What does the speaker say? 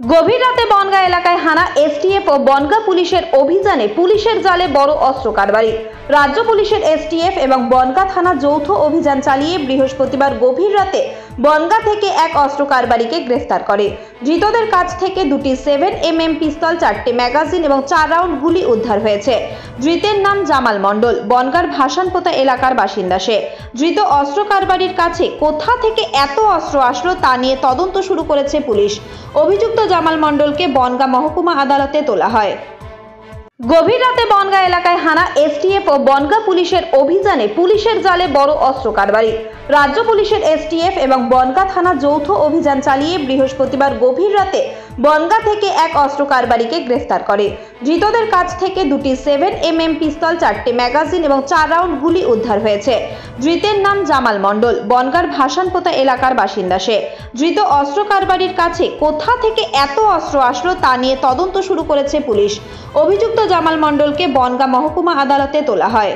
গভীর রাতে বনগাঁ এলাকায় হানা এসটিএফ ও বনগাঁ পুলিশের অভিযানে পুলিশের জালে বড় অস্ত্র কারবারি। রাজ্য পুলিশের এসটিএফ এবং বনগাঁ থানা যৌথ অভিযান চালিয়ে বৃহস্পতিবার গভীর রাতে বনগাঁ থেকে এক অস্ত্র কারবারিকে গ্রেফতার করে। ধৃতদের কাছ থেকে দুটি 7mm পিস্তল, 4টে ম্যাগাজিন এবং 4 রাউন্ড গুলি উদ্ধার হয়েছে। ধৃতের নাম জামাল মণ্ডল, বনগাঁর ভাসানপোতা এলাকার বাসিন্দা। সে ধৃত অস্ত্র কারবারির কাছে কোথা থেকে এত অস্ত্র আসলো তা নিয়ে তদন্ত শুরু করেছে পুলিশ। অভিযুক্ত জামাল মণ্ডলকে বনগাঁ মহকুমা আদালতে তোলা হয়। গভীর রাতে বনগাঁ এলাকায় হানা এসটিএফ ও বনগাঁ পুলিশের অভিযানে পুলিশের জালে বড় অস্ত্র কারবারি। রাজ্য পুলিশের এসটিএফ এবং বনগাঁ থানা যৌথ অভিযান চালিয়ে বৃহস্পতিবার গভীর রাতে বনগাঁ থেকে এক অস্ত্র কারবারিকে গ্রেফতার করে। ধৃতদের কাছ থেকে দুটি 7mm পিস্তল, 4টে ম্যাগাজিন এবং 4 রাউন্ড গুলি উদ্ধার হয়েছে। ধৃতের নাম জামাল মণ্ডল, বনগাঁর ভাসানপোতা এলাকার বাসিন্দা। সে ধৃত অস্ত্র কারবারির কাছে কোথা থেকে এত অস্ত্র আসলো তা নিয়ে তদন্ত শুরু করেছে পুলিশ। অভিযুক্ত জামাল মণ্ডলকে বনগাঁ মহকুমা আদালতে তোলা হয়।